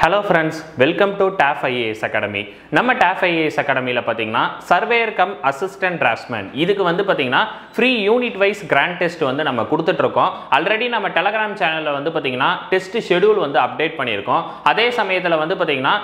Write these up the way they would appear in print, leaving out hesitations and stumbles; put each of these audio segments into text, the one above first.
Hello friends, welcome to TAF IAS Academy. நம்ம TAF IAS Academy பாத்தீங்கன்னா surveyor come assistant draftsman இதுக்கு வந்து பாத்தீங்கன்னா free unit wise grant test வந்து நம்ம கொடுத்துட்டு இருக்கோம். ஆல்ரெடி நம்ம Telegram சேனல்ல வந்து பாத்தீங்கன்னா டெஸ்ட் ஷெட்யூல் வந்து அப்டேட் பண்ணியிருக்கோம். அதே சமயத்துல வந்து பாத்தீங்கன்னா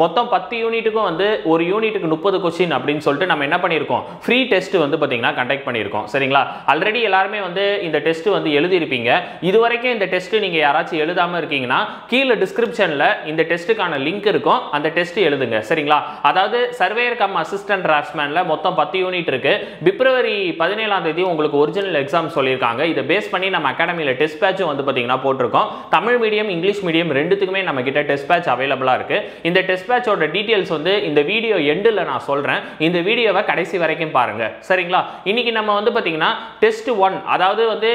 மொத்தம் 10 யூனிட்டுக்கும் வந்து ஒரு யூனிட்டுக்கு 30 क्वेश्चन அப்படினு சொல்லிட்டு நம்ம என்ன பண்ணியிருக்கோம் ஃப்ரீ டெஸ்ட் வந்து பாத்தீங்கன்னா கண்டக்ட் பண்ணியிருக்கோம். சரிங்களா? ஆல்ரெடி எல்லாரும் வந்து இந்த டெஸ்ட் வந்து எழுதி இருப்பீங்க. இதுவரைக்கும் இந்த டெஸ்ட் நீங்க யாராச்சும் எழுதாம இருக்கீங்கன்னா கீழ டிஸ்கிரிப்ஷன்ல இந்த டெஸ்டுக்கான லிங்க் இருக்கும். அந்த டெஸ்ட் எழுதுங்க. சரிங்களா? அதாவது சர்வேயர் கம் அசிஸ்டன்ட் டிராஃப்ட்மேன்ல மொத்தம் 10 யூனிட் இருக்கு. பிப்ரவரி 17ஆம் தேதி உங்களுக்கு ஒரிஜினல் எக்ஸாம் சொல்லிருக்காங்க. இத பேஸ் பண்ணி நம்ம அகாடமில டெஸ்ட் பேட்ச் வந்து பாத்தீங்கன்னா போட்டுருக்கோம். தமிழ் மீடியம் இங்கிலீஷ் மீடியம் ரெண்டுத்துக்குமே நம்ம கிட்ட டெஸ்ட் பேட்ச் அவைலபிளா இருக்கு. இந்த டெஸ்ட் பேட்சோட டீடைல்ஸ் வந்து இந்த வீடியோ எண்ட்ல நான் சொல்றேன். இந்த வீடியோவை கடைசி வரைக்கும் பாருங்க. சரிங்களா? இன்னைக்கு நம்ம வந்து பாத்தீங்கன்னா டெஸ்ட் 1 அதாவது வந்து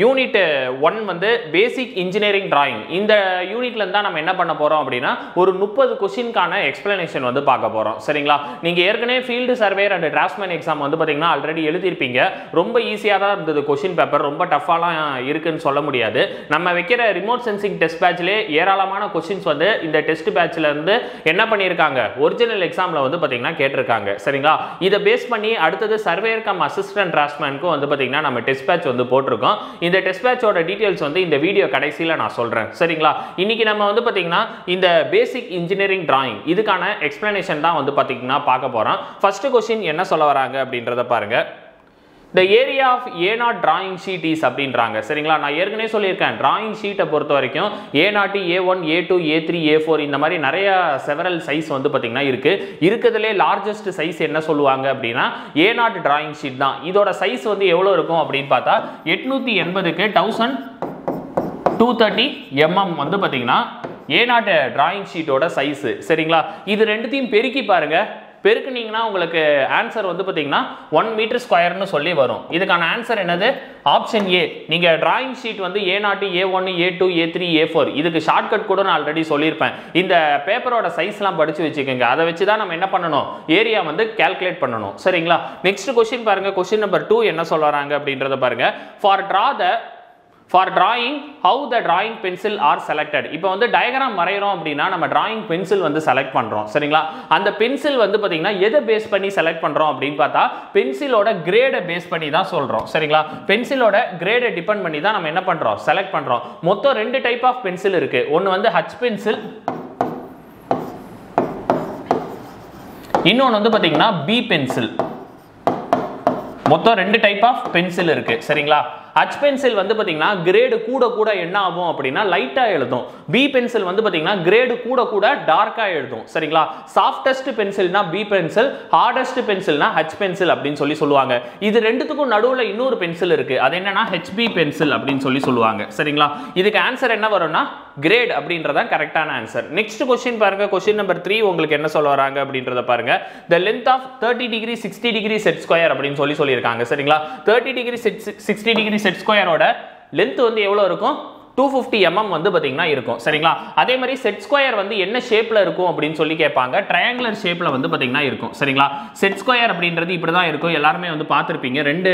யூனிட் 1 வந்து பேசிக் இன்ஜினியரிங் டிராயிங் இந்த யூனிட்ல இருந்தா நம்ம என்ன பண்ண போறோம் அப்படின்னா ஒரு 30 क्वेश्चनக்கான எக்ஸ்பிளனேஷன் வந்து பார்க்க போறோம். சரிங்களா? நீங்க ஏற்கனவே field surveyor and draughtsman exam வந்து பாத்தீங்கன்னா ஆல்ரெடி எழுதி இருப்பீங்க. ரொம்ப ஈஸியா தான் இருந்தது क्वेश्चन பேப்பர். ரொம்ப டஃபாலாம் இருக்குன்னு சொல்ல முடியாது. நம்ம வைக்கிற ரிமோட் சென்சிங் டெஸ்ட் பேட்ச்லயே ஏராளமான क्वेश्चंस வந்து இந்த டெஸ்ட் பேட்ச்ல இருந்து என்ன பண்ணிருக்காங்க ஒரிஜினல் எக்ஸாம்ல வந்து பாத்தீங்கன்னா கேட்டிருக்காங்க. சரிங்களா? இத பேஸ் பண்ணி அடுத்தது சர்வேயர் கம் அசிஸ்டன்ட் டிராஃப்ட்மேனுக்கு வந்து பாத்தீங்கன்னா நம்ம டெஸ்ட் பேட்ச் வந்து போட்டுருக்கோம். இந்த டெஸ்ட் பேட்சோட டீடைல்ஸ் வந்து இந்த வீடியோ கடைசில நான் சொல்றேன். சரிங்களா? இன்னைக்கு நம்ம வந்து பாத்தீங்கன்னா இந்த பேசிக் இன்ஜினியரிங் டிராயிங் இதுக்கான எக்ஸ்பிளனேஷன் தான் வந்து பாத்தீங்கன்னா பார்க்க போறோம். ஃபர்ஸ்ட் क्वेश्चन என்ன சொல்ல வராங்க அப்படின்றத பாருங்க. The area of A0 drawing sheet is அப்படின்றாங்க. சரிங்களா? நான் ஏற்கனவே சொல்லியிருக்கேன் drawing sheet பொறுத்த வரைக்கும் A0, A1, A2, A3, A4 இந்த மாதிரி நிறைய செவரல் சைஸ் வந்து பாத்தீங்கன்னா இருக்கு. இருக்கிறதுலே லார்ஜஸ்ட் சைஸ் என்ன சொல்லுவாங்க அப்படின்னா A0 drawing sheet தான். இதோட சைஸ் வந்து எவ்வளவு இருக்கும் அப்படின்னு பார்த்தா 880க்கு 1230 mm வந்து பாத்தீங்கன்னா A0 drawing sheetோட சைஸ். சரிங்களா? இது ரெண்டுத்தையும் பெருக்கி பாருங்க. பெருக்குனீங்கன்னா உங்களுக்கு ஆன்சர் வந்து பாத்தீங்கன்னா 1 மீட்டர் ஸ்கொயர்னு சொல்லி வரும். இதுக்கான ஆன்சர் என்னது? Option A. நீங்க டிராயிங் ஷீட் வந்து A0, A1, A2, A3, A4 இதுக்கு ஷார்ட்கட் கூட நான் ஆல்ரெடி சொல்லியிருப்பேன். இந்த பேப்பரோட சைஸ்லாம் படிச்சு வச்சுக்கோங்க. அதை வச்சு தான் நம்ம என்ன பண்ணணும் ஏரியா வந்து கால்குலேட் பண்ணணும். சரிங்களா? நெக்ஸ்ட் क्वेश्चन பாருங்க. क्वेश्चन நம்பர் 2 என்ன சொல்றாங்க அப்படின்றத பாருங்க. For drawing how the drawing pencil are selected. இப்போ வந்து டயகிராம் வரையறோம் அப்படினா நம்ம drawing pencil வந்து செலக்ட் பண்றோம். சரிங்களா? அந்த பென்சில் வந்து பாத்தீங்கன்னா எதை பேஸ் பண்ணி செலக்ட் பண்றோம் அப்படினு பார்த்தா பென்சிலோட கிரேட பேஸ் பண்ணி தான் சொல்றோம். சரிங்களா? பென்சிலோட கிரேட டிபெண்ட் பண்ணி தான் நம்ம என்ன பண்றோம் செலக்ட் பண்றோம். மொத்தம் ரெண்டு டைப் ஆஃப் பென்சில் இருக்கு. ஒன்னு வந்து H பென்சில், இன்னொன்னு வந்து பாத்தீங்கன்னா B பென்சில். மொத்தம் ரெண்டு டைப் ஆஃப் பென்சில் இருக்கு. சரிங்களா? H பென்சில் வந்து பாத்தீங்கன்னா கிரேடு கூட கூட என்ன ஆகும் அப்படின்னா லைட்டா எழுதும். B பென்சில் வந்து பாத்தீங்கன்னா கிரேடு கூட கூட டார்க்கா எழுதும். சரிங்களா? சாஃப்டஸ்ட் பென்சில்னா B பென்சில், ஹார்டஸ்ட் பென்சில்னா H பென்சில் அப்படின்னு சொல்லி சொல்லுவாங்க. இது ரெண்டுத்துக்கும் நடுவுல இன்னொரு பென்சில் இருக்கு. அது என்னன்னா HB பென்சில் அப்படின்னு சொல்லி சொல்லுவாங்க. சரிங்களா? இதுக்கு ஆன்சர் என்ன வரும்னா கிரேட் அப்படின்றத கரெக்டான ஆன்சர். நெக்ஸ்ட் क्वेश्चन பாருங்க. क्वेश्चन நம்பர் 3 உங்களுக்கு என்ன சொல்ல வராங்க அப்படின்றத பாருங்க. The length of 30 degree 60 degree set square அப்படின்னு சொல்லி சொல்லிருக்காங்க. சரிங்களா? 30 degree 60 degree set square ஓட லென்த் வந்து எவ்வளவு இருக்கும்? 250 mm வந்து பாத்தீங்கன்னா இருக்கும். சரிங்களா? அதே மாதிரி செட் ஸ்கொயர் வந்து என்ன ஷேப்ல இருக்கும் அப்படின்னு சொல்லி கேட்பாங்க. ட்ரையாங்குலர் ஷேப்ல வந்து பாத்தீங்கன்னா இருக்கும். சரிங்களா? செட் ஸ்கொயர் அப்படின்றது இப்படி தான் இருக்கும். எல்லாரும் வந்து பார்த்திருப்பீங்க. ரெண்டு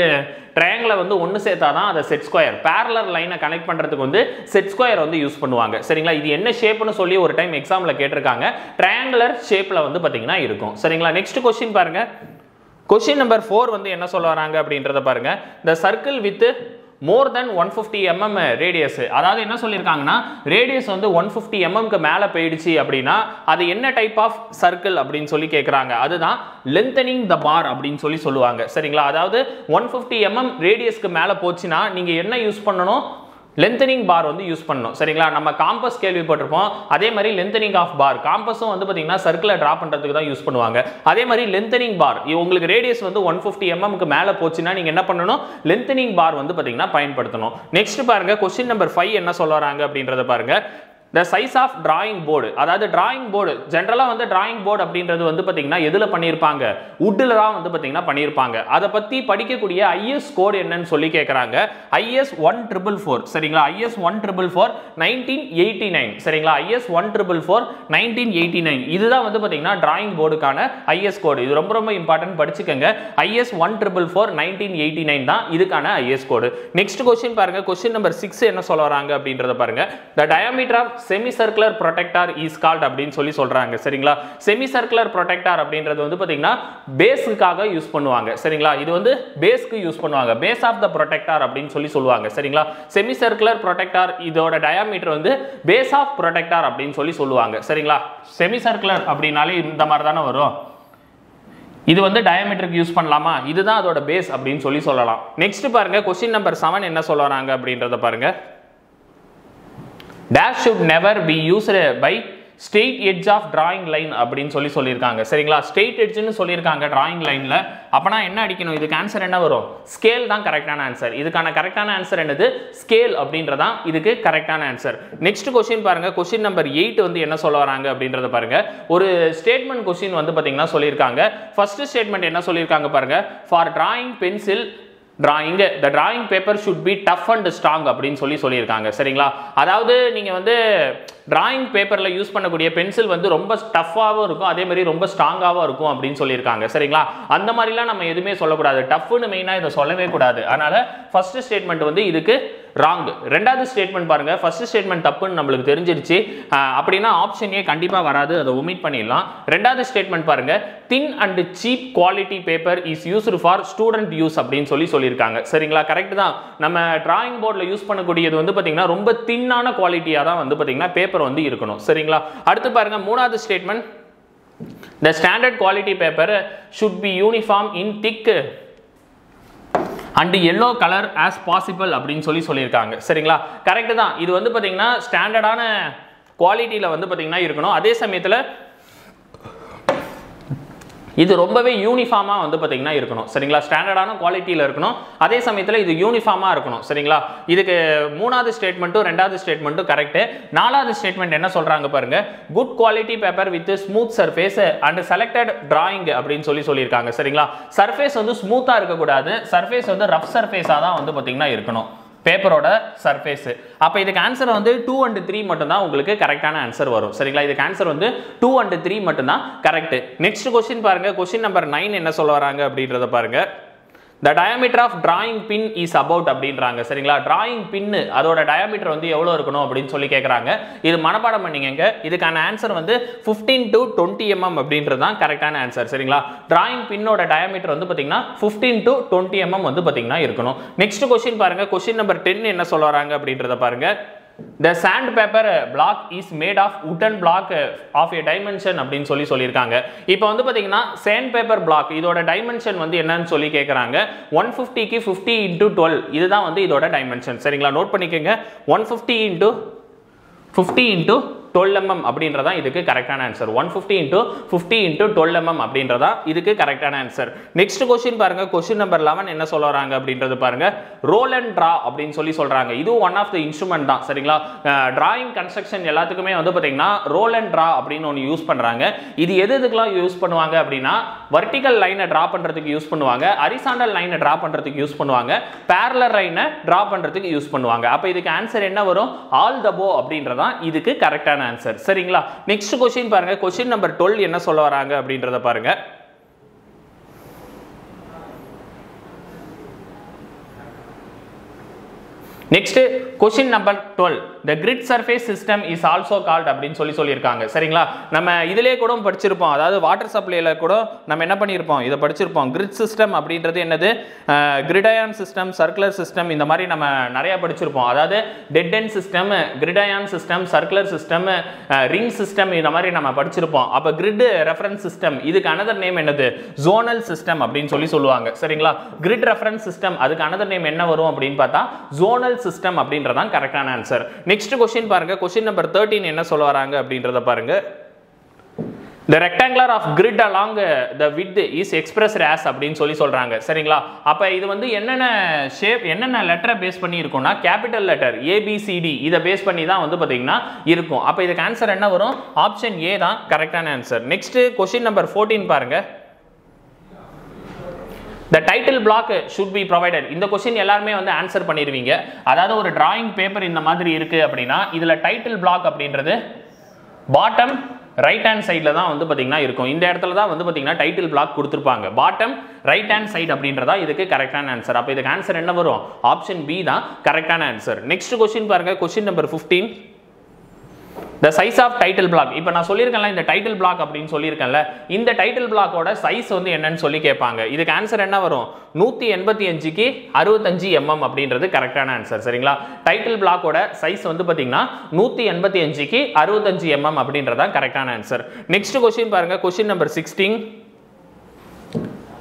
ட்ரையாங்கிளை வந்து ஒன்னு சேர்த்தாதான் அதை செட் ஸ்கொயர் பேரலல் லைனை கனெக்ட் பண்றதுக்கு வந்து செட் ஸ்கொயர் வந்து யூஸ் பண்ணுவாங்க. சரிங்களா? இது என்ன ஷேப்னு சொல்லி ஒரு டைம் எக்ஸாம்ல கேட்டிருக்காங்க. ட்ரையாங்குலர் ஷேப்ல வந்து பாத்தீங்கன்னா இருக்கும். சரிங்களா? நெக்ஸ்ட் क्वेश्चन பாருங்க. क्वेश्चन நம்பர் 4 வந்து என்ன சொல்ல வராங்க அப்படின்றத பாருங்க. The circle with more than 150 mm radius. அதாவது என்ன சொல்லிருக்காங்கன்னா ரேடியஸ் வந்து 150 mm க்கு மேல போயிடுச்சு அப்படின்னா அது என்ன டைப் ஆஃப் சர்க்கிள் அப்படின்னு சொல்லி கேக்குறாங்க. அதுதான் lengthening the bar அப்படின்னு சொல்லி சொல்லுவாங்க. சரிங்களா? அதாவது 150 mm ரேடியஸ்க்கு மேல போச்சுன்னா நீங்க என்ன யூஸ் பண்ணணும்? lengthening bar வந்து யூஸ் பண்ணணும். சரிங்களா? நம்ம காம்பஸ் கேள்விப்பட்டிருப்போம். அதே மாதிரி lengthening of bar காம்பஸும் வந்து பாத்தீங்கன்னா சர்க்கிளை டிரா பண்றதுக்கு தான் யூஸ் பண்ணுவாங்க. அதே மாதிரி lengthening bar உங்களுக்கு ரேடியஸ் வந்து 150 mm க்கு மேல போச்சுன்னா நீங்க என்ன பண்ணணும்? lengthening bar வந்து பாத்தீங்கன்னா பயன்படுத்தணும். நெக்ஸ்ட் பாருங்க. क्वेश्चन நம்பர் 5 என்ன சொல்ல வராங்க அப்படின்றத பாருங்க. The size of drawing board. அதாவது drawing board ஜெனரலா வந்து drawing board அப்படின்றது வந்து பாத்தீங்கன்னா எதுல பண்ணிருப்பாங்க? வுட்ல தான் வந்து பாத்தீங்கன்னா பண்ணிருப்பாங்க. அத பத்தி படிக்கக்கூடிய IS கோட் என்னன்னு சொல்லி கேக்குறாங்க. IS 1444. சரிங்களா? IS 1444 1989. சரிங்களா? IS 1444 1989 இதுதான் வந்து பாத்தீங்கன்னா drawing boardக்கான IS கோட். இது ரொம்ப ரொம்ப இம்பார்ட்டன்ட் படிச்சுக்கங்க. IS 1444 1989 தான் இதுக்கான IS கோட். நெக்ஸ்ட் क्वेश्चन பாருங்க. क्वेश्चन நம்பர் 6 என்ன சொல்ல வராங்க அப்படின்றத பாருங்க. The diameter of semi circular protractor is called அப்படின்னு சொல்றாங்க. சரிங்களா? செமி சர்க்குலர் ப்ரொடெக்டார் அப்படின்றது வந்து பாத்தீங்கன்னா பேஸ்க்காக யூஸ் பண்ணுவாங்க. சரிங்களா? இது வந்து பேஸ்க்கு யூஸ் பண்ணுவாங்க. பேஸ் ஆஃப் த ப்ரொடெக்டார் அப்படின்னு சொல்லுவாங்க. சரிங்களா? செமி சர்க்குலர் ப்ரொடெக்டார் இதோட டயாமீட்டர் வந்து பேஸ் ஆஃப் ப்ரொடெக்டார் அப்படின்னு சொல்லுவாங்க. சரிங்களா? செமி சர்க்குலர் அப்படினாலே இந்த மாதிரி தானே வரும். இது வந்து டயாமீட்டருக்கு யூஸ் பண்ணலாமா? இதுதான் அதோட பேஸ் அப்படின்னு சொல்லலாம். நெக்ஸ்ட் பாருங்க, क्वेश्चन நம்பர் 7 என்ன சொல்றாங்க அப்படின்றத பாருங்க. dash should never be used by straight edge of drawing line அப்படின்னு சொல்லியிருக்காங்க. சரிங்களா? straight edge னு சொல்லியிருக்காங்க drawing lineல. அப்பனா என்ன அடிக்கணும்? இதுக்கு ஆன்சர் என்ன வரும்? ஸ்கேல் தான் கரெக்டான ஆன்சர். இதுக்கான கரெக்டான ஆன்சர் என்னது? ஸ்கேல் அப்படின்றதா இதுக்கு கரெக்டான ஆன்சர். நெக்ஸ்ட் क्वेश्चन பாருங்க, क्वेश्चन நம்பர் 8 வந்து என்ன சொல்ல வராங்க அப்படின்றத பாருங்க. ஒரு ஸ்டேட்மெண்ட் क्वेश्चन வந்து பாத்தீங்கன்னா சொல்லியிருக்காங்க. ஃபர்ஸ்ட் ஸ்டேட்மெண்ட் என்ன சொல்லியிருக்காங்க பாருங்க. for drawing pencil drawing the drawing paper should be tough and strong அப்படின்னு சொல்லியிருக்காங்க. சரிங்களா? அதாவது நீங்க வந்து டிராயிங் பேப்பர்ல யூஸ் பண்ணக்கூடிய பென்சில் வந்து ரொம்ப டஃப்பாகவும் இருக்கும், அதே மாதிரி ரொம்ப ஸ்ட்ராங்காகவும் இருக்கும் அப்படின்னு சொல்லியிருக்காங்க. சரிங்களா? அந்த மாதிரிலாம் நம்ம எதுவுமே சொல்லக்கூடாது. டஃப்னு மெயினாக இதை சொல்லவே கூடாது. அதனால ஃபர்ஸ்ட் ஸ்டேட்மெண்ட் வந்து இதுக்கு ராங். ரெண்டாவது ஸ்டேட்மெண்ட் பாருங்க, ஃபர்ஸ்ட் ஸ்டேட்மெண்ட் தப்புன்னு நம்மளுக்கு தெரிஞ்சிருச்சு. அப்படின்னா ஆப்ஷன் ஏ கண்டிப்பாக வராது, அதை ஒமிட் பண்ணிடலாம். ரெண்டாவது ஸ்டேட்மெண்ட் பாருங்க, thin and cheap quality paper is used for student use அப்படின்னு சொல்லியிருக்காங்க. சரிங்களா? கரெக்ட் தான். நம்ம டிராயிங் போர்டில் யூஸ் பண்ணக்கூடியது வந்து பார்த்தீங்கன்னா ரொம்ப தின்னான குவாலிட்டியாக தான் வந்து பார்த்தீங்கன்னா பேப்பர் வந்து இருக்கணும். சரிங்களா? அடுத்து பாருங்க, மூணாவது statement, the standard quality paper should be uniform in thick and yellow color as possible அப்படின்னு சொல்லியிருக்காங்க. சரிங்களா? கரெக்ட் தான். இது வந்து பாத்தீங்கன்னா ஸ்டாண்டர்டான குவாலிட்டியில வந்து பாத்தீங்கன்னா இருக்கணும். அதே சமயத்துல இது ரொம்பவே யூனிஃபார்மா வந்து பாத்தீங்கன்னா இருக்கணும். சரிங்களா? ஸ்டாண்டர்டான குவாலிட்டியில இருக்கணும், அதே சமயத்துல இது யூனிஃபார்மா இருக்கணும். சரிங்களா? இதுக்கு மூணாவது ஸ்டேட்மெண்ட்டும் ரெண்டாவது ஸ்டேட்மெண்ட்டும் கரெக்ட். நாலாவது ஸ்டேட்மெண்ட் என்ன சொல்றாங்க பாருங்க, good quality paper with smooth surface and selected drawing அப்படின்னு சொல்லியிருக்காங்க. சரிங்களா? சர்ஃபேஸ் வந்து ஸ்மூத்தா இருக்கக்கூடாது, சர்ஃபேஸ் வந்து ரஃப் சர்ஃபேஸா தான் வந்து பாத்தீங்கன்னா இருக்கணும் பேப்பரோட சர்ஃபேஸ். அப்ப இதுக்கு ஆன்சர் வந்து 2 and 3 மட்டும் தான் உங்களுக்கு கரெக்டான ஆன்சர் வரும். சரிங்களா? இதுக்கு ஆன்சர் வந்து 2 and 3 மட்டும் தான் கரெக்ட். நெக்ஸ்ட் क्वेश्चन பாருங்க, क्वेश्चन நம்பர் 9 என்ன சொல்ல வராங்க அப்படின்றத பாருங்க. the diameter of drawing pin is about அப்படின்றாங்க. சரிங்களா? drawing pin அதோட டயாமீட்டர் வந்து எவ்வளவு இருக்கணும் அப்படின்னு கேக்குறாங்க. இது மனப்பாடம் பண்ணீங்க. இதுக்கான ஆன்சர் வந்து 15 to 20 mm அப்படின்றது தான் கரெக்டான ஆன்சர். சரிங்களா? drawing pinோட டயாமீட்டர் வந்து பாத்தீங்கன்னா 15 to 20 mm வந்து பாத்தீங்கன்னா இருக்கணும். நெக்ஸ்ட் क्वेश्चन பாருங்க, क्वेश्चन நம்பர் 10 என்ன சொல்ல வராங்க அப்படின்றத பாருங்க. The sandpaper block is made of wooden block of a dimension அப்படின்னு சொல்லியிருக்காங்க. இப்போ வந்து பாத்தீங்கன்னா sandpaper block இதோட டைமென்ஷன் வந்து என்னன்னு சொல்லி கேக்குறாங்க. 150 க்கு 50 into 12 இதுதான் வந்து இதோட டைமென்ஷன். சரிங்களா? நோட் பண்ணிக்கங்க. 150 into 50 into 12 mm அப்படின்றதா இதுக்கு கரெக்டான ஆன்சர். 150 into 50 into 12 mm அப்படின்றதா இதுக்கு கரெக்டான ஆன்சர். நெக்ஸ்ட் क्वेश्चन பாருங்க, क्वेश्चन நம்பர் 11 என்ன சொல்ல வராங்க அப்படின்றது பாருங்க. ரோல் அண்ட் டிரா அப்படின்னு சொல்றாங்க. இது ஒன் ஆஃப் த இன்ஸ்ட்ருமெண்ட் தான். சரிங்களா? டிராயிங் கன்ஸ்ட்ரக்ஷன் எல்லாத்துக்குமே வந்து பாத்தீங்கன்னா ரோல் அண்ட் டிரா அப்படின்னு ஒன்று யூஸ் பண்றாங்க. இது எதுக்கெல்லாம் யூஸ் பண்ணுவாங்க அப்படின்னா, வெர்டிகல் லைனை டிரா பண்றதுக்கு யூஸ் பண்ணுவாங்க, ஹரிசாண்டல் லைனை டிரா பண்றதுக்கு யூஸ் பண்ணுவாங்க, பேரலல் லைனை டிரா பண்றதுக்கு யூஸ் பண்ணுவாங்க. அப்ப இதுக்கு ஆன்சர் என்ன வரும்? ஆல் த போ அப்படின்றதா இதுக்கு கரெக்டான ஆன்சர். சரிங்களா? நெக்ஸ்ட் क्वेश्चन பாருங்க, क्वेश्चन நம்பர் 12 என்ன சொல்ல வராங்க அப்படின்றத பாருங்க. Next question number 12, the grid surface system is also called அப்படின்னு சொல்லியிருக்காங்க. சரிங்களா? நம்ம இதிலே கூட படிச்சிருப்போம். அதாவது வாட்டர் சப்ளைல கூட நம்ம என்ன பண்ணியிருப்போம், இதை படிச்சிருப்போம். கிரிட் சிஸ்டம் அப்படின்றது என்னது? கிரிடயான் சிஸ்டம், சர்க்குலர் சிஸ்டம், இந்த மாதிரி நம்ம நிறைய படிச்சிருப்போம். அதாவது dead end system, gridiron system, circular system, ring system, இந்த மாதிரி நம்ம படிச்சிருப்போம். அப்ப கிரிட் ரெஃபரன்ஸ் சிஸ்டம் இதுக்கு அனதர் நேம் என்னது? ஜோனல் சிஸ்டம் அப்படின்னு சொல்லுவாங்க. சரிங்களா? கிரிட் ரெஃபரன்ஸ் சிஸ்டம் அதுக்கு அனதர் நேம் என்ன வரும் அப்படின்னு பார்த்தா ஜோனல் சிஸ்டம் அப்படின்றதான் கரெக்டான ஆன்சர். நெக்ஸ்ட் क्वेश्चन பாருங்க, क्वेश्चन நம்பர் 13 என்ன சொல்ல வராங்க அப்படின்றத பாருங்க. The rectangular of grid along the width is expressed as அப்படின்னு சொல்றாங்க. சரிங்களா? அப்ப இது வந்து என்னென்ன ஷேப், என்னென்ன லெட்டரை பேஸ் பண்ணி இருக்கும்னா, கேபிட்டல் லெட்டர் ABCD இதை பேஸ் பண்ணி தான் வந்து பாத்தீங்கன்னா இருக்கும். அப்ப இதுக்கு ஆன்சர் என்ன வரும்? ஆப்ஷன் ஏ தான் கரெக்டான ஆன்சர். நெக்ஸ்ட் क्वेश्चन நம்பர் 14 பாருங்க. The title block should be provided. இந்த क्वेश्चन எல்லாரும் வந்து ஆன்சர் பண்ணிடுவீங்க. அதாவது ஒரு டிராயிங் பேப்பர் இந்த மாதிரி இருக்கு அப்படின்னா இதுல டைட்டில் பிளாக் அப்படின்றது பாட்டம் ரைட் ஹேண்ட் சைடில் தான் வந்து பாத்தீங்கன்னா இருக்கும். இந்த இடத்துல தான் வந்து பாத்தீங்கன்னா டைட்டில் பிளாக் கொடுத்துருப்பாங்க. பாட்டம் ரைட் ஹேண்ட் சைடு அப்படின்றதா இதுக்கு கரெக்டான ஆன்சர். அப்போ இதுக்கு ஆன்சர் என்ன வரும்? ஆப்ஷன் பி தான் கரெக்டான ஆன்சர். நெக்ஸ்ட் क्वेश्चन பாருங்க, question number 15. the size of title block. இப்போ நான் சொல்லியிருக்கேன்ல இந்த டைட்டில் பிளாக் அப்படின்னு சொல்லியிருக்கேன்ல, இந்த டைட்டில் பிளாக்கோட சைஸ் வந்து என்னன்னு சொல்லி கேட்பாங்க. இதுக்கு ஆன்சர் என்ன வரும்? 185க்கு 65 mm அப்படின்றது கரெக்டான ஆன்சர். சரிங்களா? டைட்டில் பிளாக்கோட சைஸ் வந்து பார்த்தீங்கன்னா 185க்கு 65 mm அப்படின்றதான் கரெக்டான ஆன்சர். நெக்ஸ்ட் கொஸ்டின் பாருங்க, question number 16.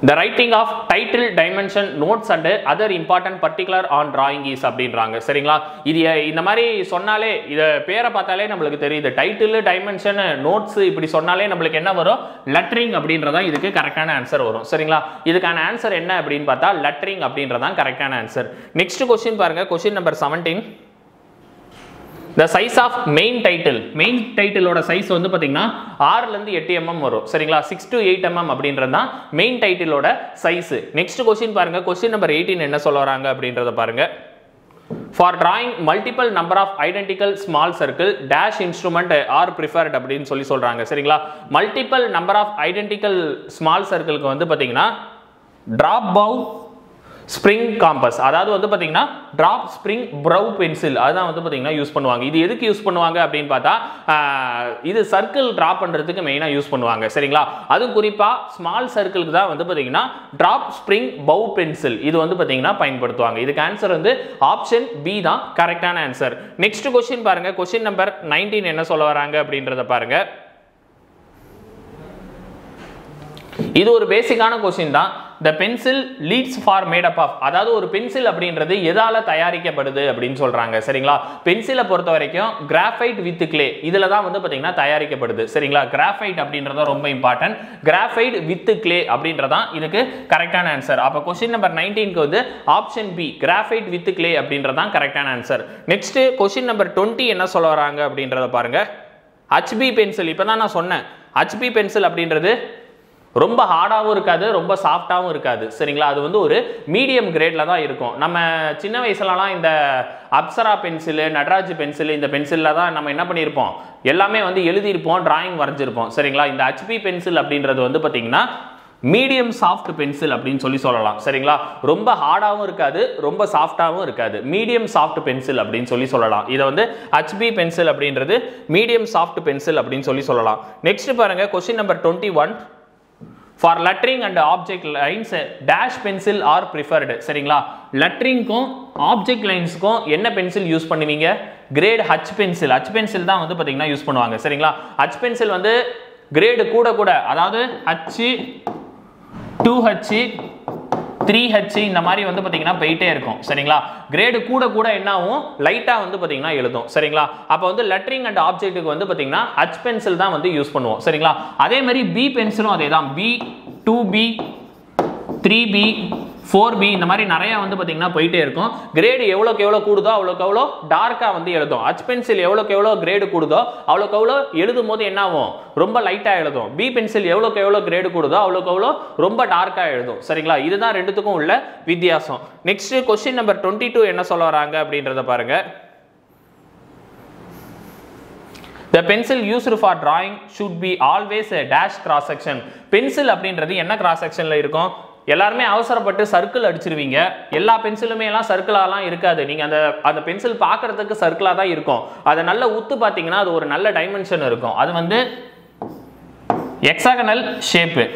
The writing of title, dimension, notes and other important particular on drawing is அப்படின்றாங்க. சரிங்களா? இது இந்த மாதிரி சொன்னாலே, இத பேரை பார்த்தாலே நம்மளுக்கு தெரியுது. டைட்டில், டைமென்ஷன், நோட்ஸ் இப்படி சொன்னாலே நம்மளுக்கு என்ன வரும்? லெட்டரிங் அப்படின்றதான் இதுக்கு கரெக்டான ஆன்சர் வரும். சரிங்களா? இதுக்கான ஆன்சர் என்ன அப்படின்னு பார்த்தா லெட்டரிங் அப்படின்றதான் கரெக்டான ஆன்சர். நெக்ஸ்ட் கொஸ்டின் பாருங்க, question number 17. The size of main title, main title ஓட சைஸ் வந்து பாத்தீங்கன்னா 6 ல இருந்து 8 mm வரும். சரிங்களா? 6 to 8 mm அப்படின்றது தான் main title ஓட சைஸ். நெக்ஸ்ட் கொஸ்டின் பாருங்க, கொஸ்டின் நம்பர் 18 என்ன சொல்ல வராங்க அப்படின்றத பாருங்க. For drawing multiple number of identical small circle, dash instrument are preferred அப்படின்னு சொல்றாங்க. சரிங்களா? multiple number of identical small circleக்கு வந்து பாத்தீங்கன்னா drop bow ஸ்ப்ரிங் காம்பஸ், அதாவது வந்து பாத்தீங்கன்னா டிராப் ஸ்ப்ரிங் ப்ரவ் பென்சில், அதுதான் வந்து பாத்தீங்கன்னா யூஸ் பண்ணுவாங்க. இது எதுக்கு யூஸ் பண்ணுவாங்க அப்படின்னு பார்த்தா இது சர்க்கிள் டிராப் பண்றதுக்கு மெயினா யூஸ் பண்ணுவாங்க. சரிங்களா? அது குறிப்பா ஸ்மால் சர்க்கிளுக்கு தான் வந்து பாத்தீங்கன்னா டிராப் ஸ்ப்ரிங் பவ் பென்சில் இது வந்து பாத்தீங்கன்னா பயன்படுத்துவாங்க. இதுக்கு ஆன்சர் வந்து ஆப்ஷன் பி தான் கரெக்டான ஆன்சர். நெக்ஸ்ட் கொஸ்டின் பாருங்க, கொஸ்டின் நம்பர் 19 என்ன சொல்ல வராங்க அப்படின்றத பாருங்க. இது ஒரு பேசிக்கான கொஸ்டின் தான். The pencil leads for made up of, அதாவது ஒரு பென்சில் அப்படின்றது எதால தயாரிக்கப்படுது அப்படின்னு சொல்றாங்க. சரிங்களா? பென்சிலை பொறுத்த வரைக்கும் கிராஃபைட் வித் கிளே இதுல தான் வந்து பாத்தீங்கன்னா தயாரிக்கப்படுது. சரிங்களா? கிராஃபைட் அப்படின்றத ரொம்ப இம்பார்ட்டன்ட். கிராஃபைட் வித் கிளே அப்படின்றதான் இதுக்கு கரெக்டான ஆன்சர். அப்ப கொஸ்டின் நம்பர் 19க்கு வந்து option B graphite with clay அப்படின்றதான் கரெக்டான ஆன்சர். நெக்ஸ்ட் கொஸ்டின் நம்பர் 20 என்ன சொல்ல வராங்க அப்படின்றத பாருங்க. HB பென்சில், இப்பதான் நான் சொன்னேன் HB பென்சில் அப்படின்றது ரொம்ப ஹார்டாகவும் இருக்காது, ரொம்ப சாஃப்டாகவும் இருக்காது. சரிங்களா? அது வந்து ஒரு மீடியம் கிரேட்ல தான் இருக்கும். நம்ம சின்ன வயசுலலாம் இந்த அப்சரா பென்சிலு, நடராஜ் பென்சில், இந்த பென்சிலில் தான் நம்ம என்ன பண்ணியிருப்போம், எல்லாமே வந்து எழுதியிருப்போம், டிராயிங் வரைஞ்சிருப்போம். சரிங்களா? இந்த HB பென்சில் அப்படின்றது வந்து பார்த்தீங்கன்னா மீடியம் சாஃப்ட் பென்சில் அப்படின்னு சொல்லலாம். சரிங்களா? ரொம்ப ஹார்டாகவும் இருக்காது, ரொம்ப சாஃப்டாகவும் இருக்காது, மீடியம் சாஃப்ட் பென்சில் அப்படின்னு சொல்லலாம். இதை வந்து HB பென்சில் அப்படின்றது மீடியம் சாஃப்ட் பென்சில் அப்படின்னு சொல்லலாம். நெக்ஸ்ட் பாருங்க, question number 21. For lettering and object lines, dash pencil are preferred. சரிங்களா? லெட்டரிங்க்கும் ஆப்ஜெக்ட் லைன்ஸ்க்கும் என்ன பென்சில் யூஸ் பண்ணுவீங்க? Grade H pencil. H pencil தான் வந்து பாத்தீங்கன்னா யூஸ் பண்ணுவாங்க. சரிங்களா? H பென்சில் வந்து கிரேடு கூட அதாவது H 2H 3H இந்த மாதிரி வந்து பாத்தீங்கன்னா போயிட்டே இருக்கும். சரிங்களா? கிரேடு கூட என்ன ஆகும், லைட்டா வந்து பாத்தீங்கன்னா எழுதும். சரிங்களா? அப்ப வந்து லெட்டரிங் அண்ட் ஆப்ஜெக்ட்டுக்கு வந்து பாத்தீங்கன்னா H பென்சில் தான் வந்து யூஸ் பண்ணுவோம். சரிங்களா? அதே மாதிரி B பென்சிலும் அதே தான். B 2B 3B 4B இந்த மாதிரி நிறைய வந்து பாத்தீங்கன்னா போயிட்டே இருக்கும். கிரேடு எவ்வளோக்கு எவ்வளோ கூடுதோ அவ்வளோக்கு எவ்வளோ டார்க்கா வந்து எழுதும். H பென்சில் எவ்வளோக்கு எவ்வளோ கிரேடு கூடுதோ அவ்வளோக்கு எவ்வளோ எழுதும் போது என்ன ஆகும், ரொம்ப லைட்டா எழுதும். B பென்சில் எவ்வளோக்கு எவ்வளோ கிரேடு கூடுதோ அவ்வளோக்கு எவ்வளோ ரொம்ப டார்க்கா எழுதும். சரிங்களா? இதுதான் ரெண்டுத்துக்கும் உள்ள வித்தியாசம். நெக்ஸ்ட் கொஸ்டின் நம்பர் 22 என்ன சொல்ல வராங்க அப்படின்றத பாருங்க. The pencil used for drawing should be always a dash cross section. Pencil அப்படின்றது என்ன கிராஸ் செக்ஷன்ல இருக்கும்? எல்லாருமே அவசரப்பட்டு சர்க்கிள் அடிச்சிருவீங்க. எல்லா பென்சிலுமே எல்லாம் சர்க்கிளாலாம் இருக்காது. நீங்க அந்த பென்சில் பார்க்கறதுக்கு சர்க்கிளா தான் இருக்கும். அதை நல்ல உத்து பார்த்தீங்கன்னா அது ஒரு நல்ல டைமென்ஷன் இருக்கும். அது வந்து ஹெக்ஸாகனல் ஷேப்பு.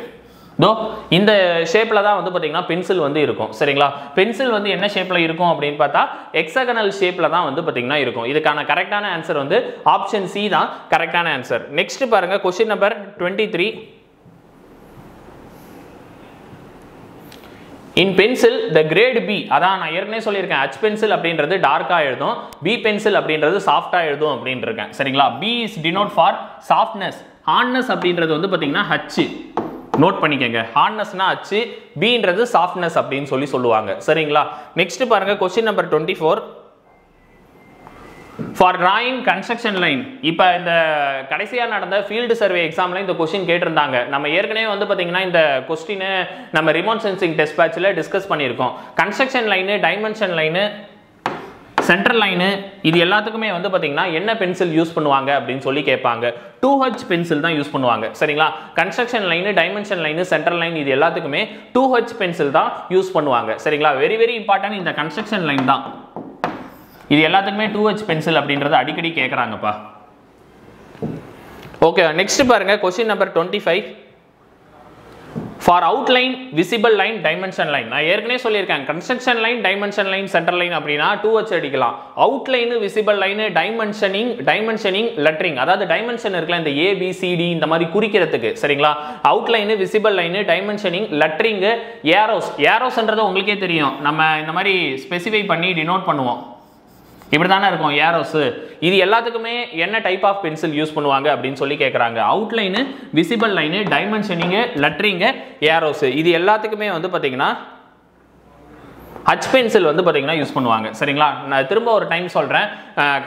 தோ இந்த ஷேப்ல தான் வந்து பாத்தீங்கன்னா பென்சில் வந்து இருக்கும். சரிங்களா? பென்சில் வந்து என்ன ஷேப்ல இருக்கும் அப்படின்னு பார்த்தா ஹெக்ஸாகனல் ஷேப்ல தான் வந்து பாத்தீங்கன்னா இருக்கும். இதுக்கான கரெக்டான ஆன்சர் வந்து ஆப்ஷன் சி தான் கரெக்டான ஆன்சர். நெக்ஸ்ட் பாருங்க, question number 23. In pencil, the grade B, அதான் நான் ஏற்கனவே சொல்லியிருக்கேன், H பென்சில் அப்படின்றது டார்க்கா எழுதும், B பென்சில் அப்படின்றது சாஃப்டா எழுதும் அப்படின்னு இருக்கேன். சரிங்களா? B is denote for softness. Hardness அப்படின்றது வந்து பாத்தீங்கன்னா H. நோட் பண்ணிக்கங்க, ஹார்ட்னஸ்னா H, Bன்றது சாஃப்ட்னஸ் அப்படின்னு சொல்லுவாங்க. சரிங்களா? நெக்ஸ்ட் பாருங்க, question number 24. For drawing construction line, இப்போ இந்த கடைசியா நடந்த ஃபீல்டு சர்வே எக்ஸாம்ல இந்த கொஸ்டின் கேட்டிருந்தாங்க. நம்ம ஏற்கனவே வந்து பாத்தீங்கன்னா இந்த கொஸ்டினை நம்ம ரிமோட் சென்சிங் டெஸ்ட் பேட்ச்ல டிஸ்கஸ் பண்ணியிருக்கோம். Construction line, dimension line, centre line இது எல்லாத்துக்குமே வந்து பாத்தீங்கன்னா என்ன பென்சில் யூஸ் பண்ணுவாங்க அப்படின்னு கேட்பாங்க. 2H பென்சில் தான் யூஸ் பண்ணுவாங்க. சரிங்களா? Construction line, dimension line, centre line இது எல்லாத்துக்குமே 2H பென்சில் தான் யூஸ் பண்ணுவாங்க. சரிங்களா? வெரி வெரி இம்பார்ட்டன்ட் இந்த கன்ஸ்ட்ரக்ஷன் லைன் தான். இது எல்லாத்துக்குமே 2H பென்சில் அப்படின்றது அடிக்கடி கேட்குறாங்கப்பா. ஓகே, நெக்ஸ்ட் பாருங்க question number 25. For outline, visible line, dimension line. நான் ஏற்கனவே சொல்லியிருக்கேன், construction line, dimension line, center line அப்படின்னா 2 வச்சு அடிக்கலாம். outline, visible line, dimensioning, lettering. அதாவது dimension இருக்குல்ல, இந்த A, B, C, D இந்த மாதிரி குறிக்கிறதுக்கு, சரிங்களா? outline, visible line, dimensioning, lettering, arrows உங்களுக்கே தெரியும், நம்ம இந்த மாதிரி ஸ்பெசிஃபை பண்ணி டினோட் பண்ணுவோம். இப்படி தானே இருக்கும் ஏரோஸ். இது எல்லாத்துக்குமே என்ன டைப் ஆஃப் பென்சில் யூஸ் பண்ணுவாங்க அப்படின்னு சொல்லி கேட்குறாங்க. அவுட்லைனு, விசிபிள் லைனு, டைமென்ஷனிங்கு, லெட்டரிங்கு, ஏரோஸ் இது எல்லாத்துக்குமே வந்து பார்த்தீங்கன்னா ஹச் பென்சில் வந்து பார்த்தீங்கன்னா யூஸ் பண்ணுவாங்க. சரிங்களா? நான் திரும்ப ஒரு டைம் சொல்கிறேன்.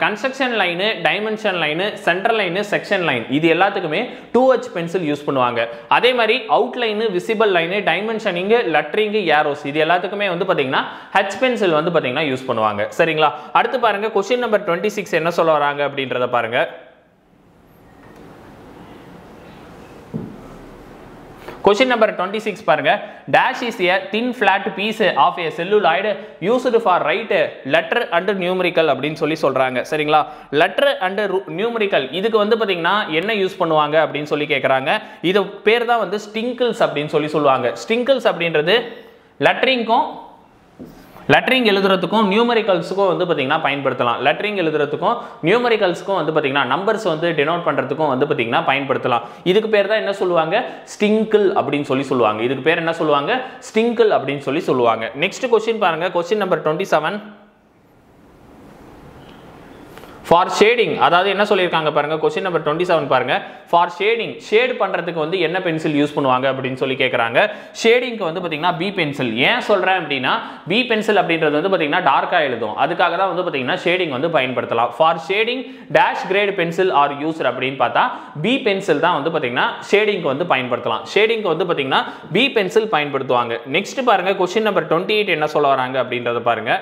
Construction line, dimension line, centre line, section line இது எல்லாத்துக்குமே 2H பென்சில் யூஸ் பண்ணுவாங்க. அதே மாதிரி அவுட்லைனு, விசிபிள் லைனு, டைமென்ஷனிங்கு, லெட்டரிங்கு, ஏரோஸ் இது எல்லாத்துக்குமே வந்து பார்த்தீங்கன்னா ஹச் பென்சில் வந்து பார்த்தீங்கன்னா யூஸ் பண்ணுவாங்க. சரிங்களா? அடுத்து பாருங்க क्वेश्चन நம்பர் 26 என்ன சொல்ல வராங்க அப்படின்றத பாருங்க. Question number 26 பாருங்க. Dash is a thin flat piece of a celluloid used for write letter and numerical அப்படின்னு சொல்லி சொல்றாங்க. சரிங்களா? letter and numerical இதுக்கு வந்து பாத்தீங்கன்னா என்ன யூஸ் பண்ணுவாங்க அப்படின்னு சொல்லி கேக்குறாங்க. இது பேர் தான் வந்து stinkles அப்படின்னு சொல்லி சொல்லுவாங்க. stinkles அப்படின்றது லெட்டரிங் எழுதுறதுக்கும் நியூமரிக்கல்ஸுக்கும் வந்து பார்த்தீங்கன்னா பயன்படுத்தலாம். லெட்டரிங் எழுதுறதுக்கும் நியூமரிக்கல்ஸுக்கும் வந்து பார்த்தீங்கன்னா நம்பர்ஸ் வந்து டினோட் பண்ணுறதுக்கும் வந்து பார்த்தீங்கன்னா பயன்படுத்தலாம். இதுக்கு பேர் தான் என்ன சொல்லுவாங்க? ஸ்டிங்கிள் அப்படின்னு சொல்லி சொல்லுவாங்க. இதுக்கு பேர் என்ன சொல்லுவாங்க? ஸ்டிங்கிள் அப்படின்னு சொல்லி சொல்லுவாங்க. நெக்ஸ்ட் கொஸ்டின் பாருங்க. Question number 27. ஃபார் ஷேடிங் அதாவது என்ன சொல்லியிருக்காங்க பாருங்க. கொஸ்டின் நம்பர் 27 பாருங்க. ஃபார் ஷேடிங் ஷேட் பண்றதுக்கு வந்து என்ன பென்சில் யூஸ் பண்ணுவாங்க அப்படின்னு சொல்லி கேட்குறாங்க. ஷேடிங்க்கு வந்து பார்த்தீங்கன்னா பி பென்சில். ஏன் சொல்றேன் அப்படின்னா பி பென்சில் அப்படின்றது வந்து பார்த்தீங்கன்னா டார்க்கா எழுதும். அதுக்காக தான் வந்து பார்த்தீங்கன்னா ஷேடிங் வந்து பயன்படுத்தலாம். For shading dash grade pencil are used அப்படின்னு பார்த்தா பி பென்சில் தான் வந்து பார்த்தீங்கன்னா ஷேடிங்க்கு வந்து பயன்படுத்தலாம். ஷேடிங்க்கு வந்து பார்த்தீங்கன்னா பி பென்சில் பயன்படுத்துவாங்க. நெக்ஸ்ட் பாருங்க. கொஸ்டின் நம்பர் 28 என்ன சொல்ல வராங்க அப்படின்றத பாருங்க.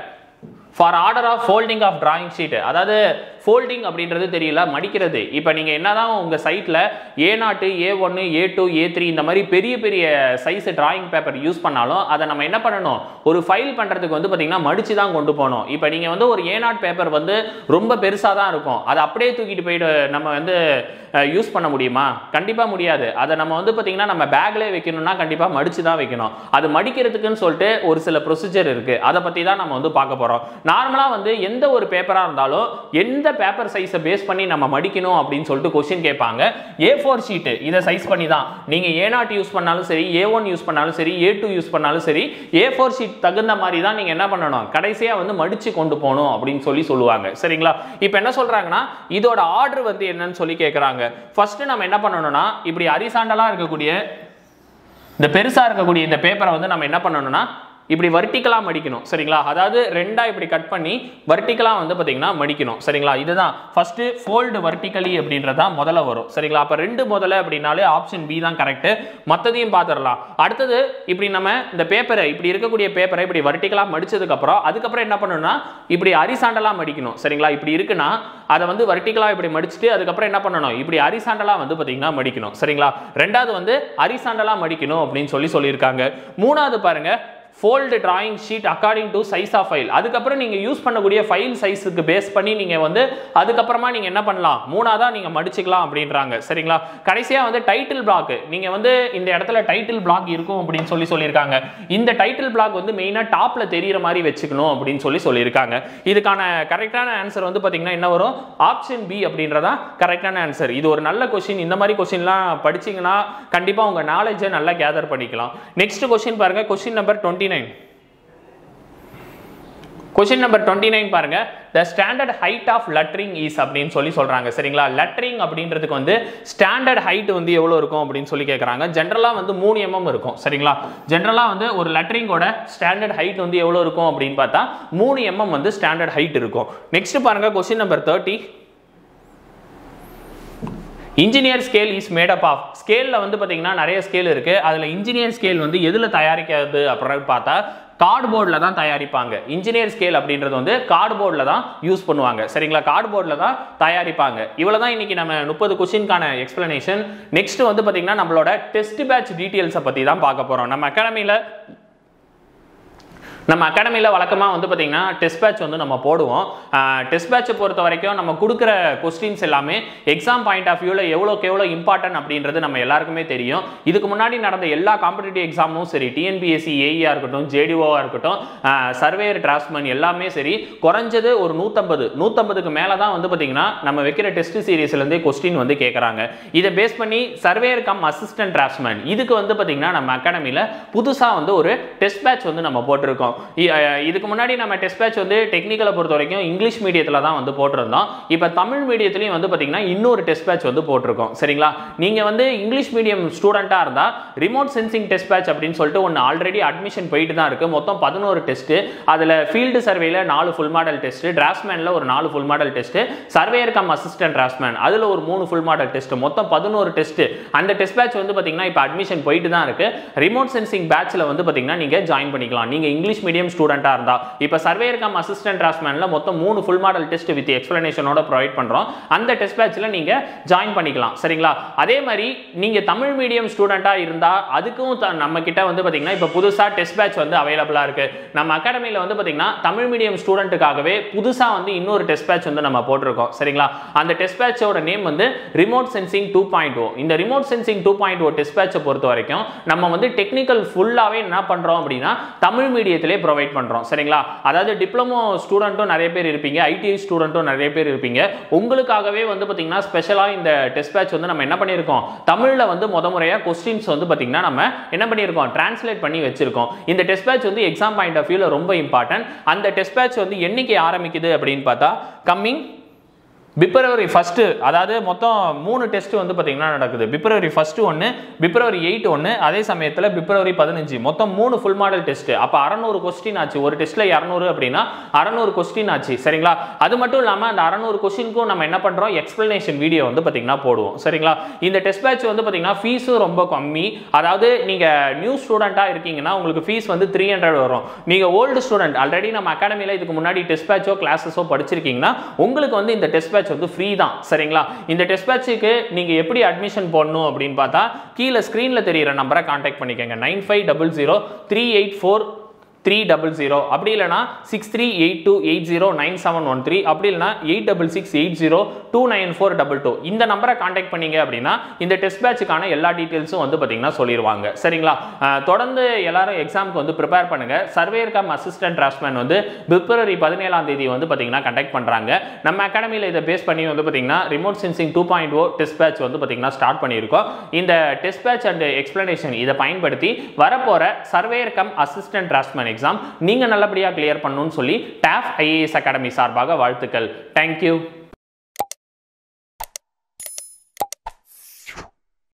For order of folding of drawing sheet அதாவது ஃபோல்டிங் அப்படின்றது தெரியல, மடிக்கிறது. இப்போ நீங்கள் என்னதான் உங்கள் சைட்டில் A0, A1, A2, A3 இந்த மாதிரி பெரிய பெரிய சைஸ் டிராயிங் பேப்பர் யூஸ் பண்ணாலும் அதை நம்ம என்ன பண்ணணும்? ஒரு ஃபைல் பண்ணுறதுக்கு வந்து பார்த்தீங்கன்னா மடிச்சு தான் கொண்டு போகணும். இப்போ நீங்கள் வந்து ஒரு A0 பேப்பர் வந்து ரொம்ப பெருசாக தான் இருக்கும். அதை அப்படியே தூக்கிட்டு போயிட்டு நம்ம வந்து யூஸ் பண்ண முடியுமா? கண்டிப்பாக முடியாது. அதை நம்ம வந்து பார்த்தீங்கன்னா நம்ம பேக்லேயே வைக்கணும்னா கண்டிப்பாக மடிச்சு தான் வைக்கணும். அது மடிக்கிறதுக்குன்னு சொல்லிட்டு ஒரு சில ப்ரொசீஜர் இருக்குது. அதை பற்றி தான் நம்ம வந்து பார்க்க போகிறோம். நார்மலாக வந்து எந்த ஒரு பேப்பராக இருந்தாலும் எந்த பேப்பர் சைஸை பேஸ் பண்ணி நம்ம மடிக்கணும் அப்படின்னு சொல்லிட்டு क्वेश्चन கேட்பாங்க. A4 ஷீட் இதை சைஸ் பண்ணி தான் நீங்க A0 யூஸ் பண்ணாலும் சரி, A1 யூஸ் பண்ணாலும் சரி, A2 யூஸ் பண்ணாலும் சரி, A4 ஷீட் தகுந்த மாதிரி தான் நீங்க என்ன பண்ணணும்? கடைசியா வந்து மடிச்சு கொண்டு போகணும் அப்படின்னு சொல்லி சொல்லுவாங்க. சரிங்களா? இப்போ என்ன சொல்றாங்கன்னா இதோட ஆர்டர் வந்து என்னன்னு சொல்லி கேட்கறாங்க. ஃபர்ஸ்ட் நம்ம என்ன பண்ணணும்னா இப்படி ஹரிசாண்டலா இருக்கக்கூடிய இந்த பெருசா இருக்கக்கூடிய இந்த பேப்பரை வந்து நம்ம என்ன பண்ணணும்னா இப்படி வர்டிகலா மடிக்கணும். சரிங்களா? அதாவது ரெண்டா இப்படி கட் பண்ணி வர்டிகலா வந்து பாத்தீங்கன்னா மடிக்கணும். சரிங்களா? இதுதான் ஃபர்ஸ்ட் ஃபோல்ட் வர்டிகலி அப்படின்றதா முதல்ல வரும். சரிங்களா? அப்ப ரெண்டு முதல்ல அப்படினாலே ஆப்ஷன் பி தான் கரெக்ட். மத்ததையும் பாத்துறலாம். அடுத்தது இப்படி நம்ம இந்த பேப்பரை இப்படி இருக்கக்கூடிய பேப்பரை இப்படி வர்டிகலா மடிச்சதுக்கு அப்புறம் அதுக்கப்புறம் என்ன பண்ணணும்னா இப்படி ஹரிசாண்டலா மடிக்கணும். சரிங்களா? இப்படி இருக்குன்னா அதை வந்து வர்டிகலா இப்படி மடிச்சிட்டு அதுக்கப்புறம் என்ன பண்ணணும்? இப்படி ஹரிசாண்டலா வந்து பாத்தீங்கன்னா மடிக்கணும். சரிங்களா? ரெண்டாவது வந்து ஹரிசாண்டலா மடிக்கணும் அப்படின்னு சொல்லியிருக்காங்க. மூணாவது பாருங்க. fold drawing sheet according to size of file. அதுக்கப்புறம் நீங்க யூஸ் பண்ணக்கூடிய ஃபைல் சைஸுக்கு பேஸ் பண்ணி நீங்க வந்து அதுக்கப்புறமா நீங்க என்ன பண்ணலாம்? மூணாவதா நீங்க மடிச்சுக்கலாம் அப்படின்றாங்க. சரிங்களா? கடைசியா வந்து டைட்டில் பிளாக் நீங்க வந்து இந்த இடத்துல டைட்டில் பிளாக் இருக்கும் அப்படின்னு சொல்லியிருக்காங்க. இந்த டைட்டில் பிளாக் வந்து மெயினா டாப்ல தெரியுற மாதிரி வச்சுக்கணும் அப்படின்னு சொல்லியிருக்காங்க. இதுக்கான கரெக்டான ஆன்சர் வந்து பாத்தீங்கன்னா என்ன வரும்? ஆப்ஷன் பி அப்படின்றதா கரெக்டான ஆன்சர். இது ஒரு நல்ல क्वेश्चन. இந்த மாதிரி क्वेश्चनலாம் படிச்சீங்கன்னா கண்டிப்பா உங்க நாலேஜை நல்லா கேதர் பண்ணிக்கலாம். நெக்ஸ்ட் क्वेश्चन பாருங்க. Question number 29. Question number 29 பாருங்க. The standard height of lettering is அப்படின்னு சொல்றாங்க. சரிங்களா? lettering அப்படின்றதுக்கு வந்து ஸ்டாண்டர்ட் ஹைட் வந்து எவ்வளவு இருக்கும் அப்படின்னு சொல்லி கேக்குறாங்க. ஜெனரலா வந்து 3 mm இருக்கும். சரிங்களா? ஜெனரலா வந்து ஒரு லெட்டரிங்கோட ஸ்டாண்டர்ட் ஹைட் வந்து எவ்வளவு இருக்கும் அப்படின்னு பார்த்தா 3 mm வந்து ஸ்டாண்டர்ட் ஹைட் இருக்கும். நெக்ஸ்ட் பாருங்க. question number 30. Engineer scale is made up of. ஸ்கேல்ல வந்து பாத்தீங்கன்னா நிறைய ஸ்கேல் இருக்கு. அதுல இன்ஜினியர் ஸ்கேல் வந்து எதுல தயாரிக்கிறது அப்படின்னு பார்த்தா கார்ட்போர்டில் தான் தயாரிப்பாங்க. இன்ஜினியர் ஸ்கேல் அப்படின்றது வந்து கார்ட்போர்டில் தான் யூஸ் பண்ணுவாங்க. சரிங்களா? கார்ட்போர்டில் தான் தயாரிப்பாங்க. இவ்வளோ தான் இன்னைக்கு நம்ம 30 கொஸ்டின்கான எக்ஸ்பிளனேஷன். நெக்ஸ்ட் வந்து பார்த்தீங்கன்னா நம்மளோட டெஸ்ட் பேட்ச் டீட்டெயில்ஸை பற்றி தான் பார்க்க போகிறோம். நம்ம அகாடமியில் நம்ம அகாடமியில் வழக்கமாக வந்து பார்த்தீங்கன்னா டெஸ்ட் பேட்ச் வந்து நம்ம போடுவோம். டெஸ்ட் பேட்சை பொறுத்த வரைக்கும் நம்ம கொடுக்குற கொஸ்டின்ஸ் எல்லாமே எக்ஸாம் பாயிண்ட் ஆஃப் வியூவில் எவ்வளோக்கு எவ்வளோ இம்பார்ட்டன்ட் அப்படின்றது நம்ம எல்லாருக்குமே தெரியும். இதுக்கு முன்னாடி நடந்த எல்லா காம்படிட்டிவ் எக்ஸாமும் சரி, டிஎன்பிஎஸ்சி ஏஇஆ இருக்கட்டும், ஜேடிஓவாக இருக்கட்டும், சர்வேயர் டிராஃப்ட்மேன் எல்லாமே சரி, குறைஞ்சது ஒரு 150க்கு மேலே தான் வந்து பார்த்தீங்கன்னா நம்ம வைக்கிற டெஸ்ட் சீரீஸ்லேருந்தே கொஸ்டின் வந்து கேட்குறாங்க. இதை பேஸ் பண்ணி சர்வேயர் கம் அசிஸ்டன்ட் டிராஃப்ட்மேன் இதுக்கு வந்து பார்த்தீங்கன்னா நம்ம அகாடமியில் புதுசாக வந்து ஒரு டெஸ்ட் பேட்ச் வந்து நம்ம போட்டிருக்கோம். இதுக்கு முன்னாடி நம்ம டெஸ்ட் பேட்ச் வந்து டெக்னிக்கலை பொறுத்த வரைக்கும் இங்கிலீஷ் மீடியத்தில் தான் வந்து போட்டிருந்தோம். இப்போ தமிழ் மீடியத்திலையும் வந்து பார்த்தீங்கன்னா இன்னொரு டெஸ்ட் பேட்ச் வந்து போட்டிருக்கோம். சரிங்களா? நீங்கள் வந்து இங்கிலீஷ் மீடியம் ஸ்டூடெண்ட்டாக இருந்தால் ரிமோட் சென்சிங் டெஸ்ட் பேட்ச் அப்படின்னு சொல்லிட்டு ஒன்று ஆல்ரெடி அட்மிஷன் போயிட்டு தான் இருக்குது. மொத்தம் 11 டெஸ்ட்டு. அதில் ஃபீல்டு சர்வேல 4 ஃபுல் மாடல் டெஸ்ட்டு, டிராஃப்ட்மேனில் ஒரு 4 full model test, surveyor come assistant draughtsman அதில் ஒரு 3 ஃபுல் மாடல் டெஸ்ட்டு, மொத்தம் 11 டெஸ்ட்டு. அந்த டெஸ்ட் பேட்ச் வந்து பார்த்தீங்கன்னா இப்போ அட்மிஷன் போயிட்டு தான் இருக்குது. ரிமோட் சென்சிங் பேட்சில் வந்து பார்த்தீங்கன்னா நீங்கள் ஜாயின் பண்ணிக்கலாம். நீங்கள் இங்கிலீஷ் மீடியம் ஸ்டூடெண்டா இருந்தா. இப்போ சர்வேயர் கம் அசிஸ்டன்ட் டிராஃப்ட்மேன்ல மொத்தம் 3 ஃபுல் மாடல் டெஸ்ட் வித் எக்ஸ்பிளனேஷனோட ப்ரொவைட் பண்றோம். அந்த டெஸ்ட் பேட்ச்ல நீங்க ஜாயின் பண்ணிக்கலாம். சரிங்களா? அதே மாதிரி நீங்க தமிழ் மீடியம் ஸ்டூடெண்டா இருந்தா அதுக்கும் நம்ம கிட்ட வந்து பாத்தீங்கன்னா இப்போ புதுசா டெஸ்ட் பேட்ச் வந்து அவைலபிளா இருக்கு. நம்ம அகாடமியில வந்து பாத்தீங்கன்னா தமிழ் மீடியம் ஸ்டூடெண்ட்டுக்காகவே புதுசா வந்து இன்னொரு டெஸ்ட் பேட்ச் வந்து நம்ம போட்டிருக்கோம். சரிங்களா? அந்த டெஸ்ட் பேட்சோட நேம் வந்து ரிமோட் சென்சிங் 2.0. இந்த ரிமோட் சென்சிங் 2.0 டெஸ்ட் பேட்சை பொறுத்த வரைக்கும் நம்ம வந்து டெக்னிக்கல் ஃபுல்லாவே என்ன பண்றோம் அப்படின்னா தமிழ் மீடியத்திலே ப்ரொவைட் பண்றோம். சரிங்களா? அதாவது டிப்ளமோ ஸ்டூடெண்ட்டும் நிறைய பேர் இருப்பீங்க, ஐடிஐ ஸ்டூடெண்ட்டும் நிறைய பேர் இருப்பீங்க. உங்களுக்காகவே வந்து பாத்தீங்கன்னா ஸ்பெஷலா இந்த டெஸ்ட் பேட்ச் வந்து நம்ம என்ன பண்ணியிருக்கோம், தமிழ்ல வந்து முறையா கொஸ்டின்ஸ் வந்து பாத்தீங்கன்னா நம்ம என்ன பண்ணியிருக்கோம், டிரான்ஸ்லேட் பண்ணி வச்சிருக்கோம். இந்த டெஸ்ட் பேட்ச் வந்து எக்ஸாம் பாயிண்ட் ஆஃப் வியூல ரொம்ப இம்பார்ட்டன்ட். அந்த டெஸ்ட் பேட்ச் வந்து என்னைக்கு ஆரம்பிக்குது அப்படின்னு பார்த்தா கம்மிங் பிப்ரவரி 1, அதாவது மொத்தம் 3 டெஸ்ட் வந்து பார்த்தீங்கன்னா நடக்குது. பிப்ரவரி 1 ஒன்று, பிப்ரவரி 8 ஒன்று, அதே சமயத்தில் பிப்ரவரி 15, மொத்தம் 3 ஃபுல் மாடல் டெஸ்ட். அப்போ 600 கொஸ்டின் ஆச்சு. ஒரு டெஸ்ட்டில் 200 அப்படின்னா 600 கொஸ்டின் ஆச்சு. சரிங்களா? அது மட்டும் இல்லாமல் அந்த 600 கொஸ்டினுக்கும் நம்ம என்ன பண்ணுறோம், எக்ஸ்பிளனேஷன் வீடியோ வந்து பார்த்தீங்கன்னா போடுவோம். சரிங்களா? இந்த டெஸ்ட் பேட்ச் வந்து பார்த்தீங்கன்னா ஃபீஸும் ரொம்ப கம்மி. அதாவது நீங்கள் நியூ ஸ்டூடெண்ட்டாக இருக்கீங்கன்னா உங்களுக்கு ஃபீஸ் வந்து 300 வரும். நீங்கள் ஓல்டு ஸ்டூடெண்ட் ஆல்ரெடி நம்ம அகாடமியில் இதுக்கு முன்னாடி டெஸ்ட் பேட்சோ கிளாஸஸோ படிச்சிருக்கீங்கன்னா உங்களுக்கு வந்து இந்த டெஸ்ட் பேட்ச் வந்து ஃப்ரீ தான். சரிங்களா? இந்த டெஸ்ட் பேட்சுக்கு நீங்க எப்படி அட்மிஷன் போடணும் அப்படின்னு பார்த்தா கீழே ஸ்கிரீன்ல தெரியுற நம்பரை கான்டாக்ட் பண்ணிக்கங்க. 9500384300 அப்படி இல்லைனா 6382809713 அப்படி இல்லைனா 8668029422 இந்த நம்பரை கான்டாக்ட் பண்ணீங்க அப்படின்னா இந்த டெஸ்ட் பேட்சுக்கான எல்லா டீடைல்ஸும் வந்து பார்த்தீங்கன்னா சொல்லிடுவாங்க. சரிங்களா? தொடர்ந்து எல்லாரும் எக்ஸாமுக்கு வந்து ப்ரிப்பேர் பண்ணுங்க. சர்வேயர் கம் அசிஸ்டன்ட் டிராஃப்ட்மேன் வந்து பிப்ரவரி 17ஆம் தேதி வந்து பார்த்தீங்கன்னா கண்டக்ட் பண்றாங்க. நம்ம அகாடமியில் இதை பேஸ் பண்ணி வந்து பார்த்தீங்கன்னா ரிமோட் சென்சிங் 2.0 டெஸ்ட் பேட்ச் வந்து பார்த்தீங்கன்னா ஸ்டார்ட் பண்ணியிருக்கோம். இந்த டெஸ்ட் பேட்ச் அண்ட் எக்ஸ்பிளனேஷன் இதை பயன்படுத்தி வரப்போற surveyor come assistant draughtsman exam நீங்க நல்லபடியா கிளியர் பண்ணணும்னு சொல்லி டாஃப் ஐஏஎஸ் அகாடமி சார்பாக வாழ்த்துக்கள். தேங்க்யூ.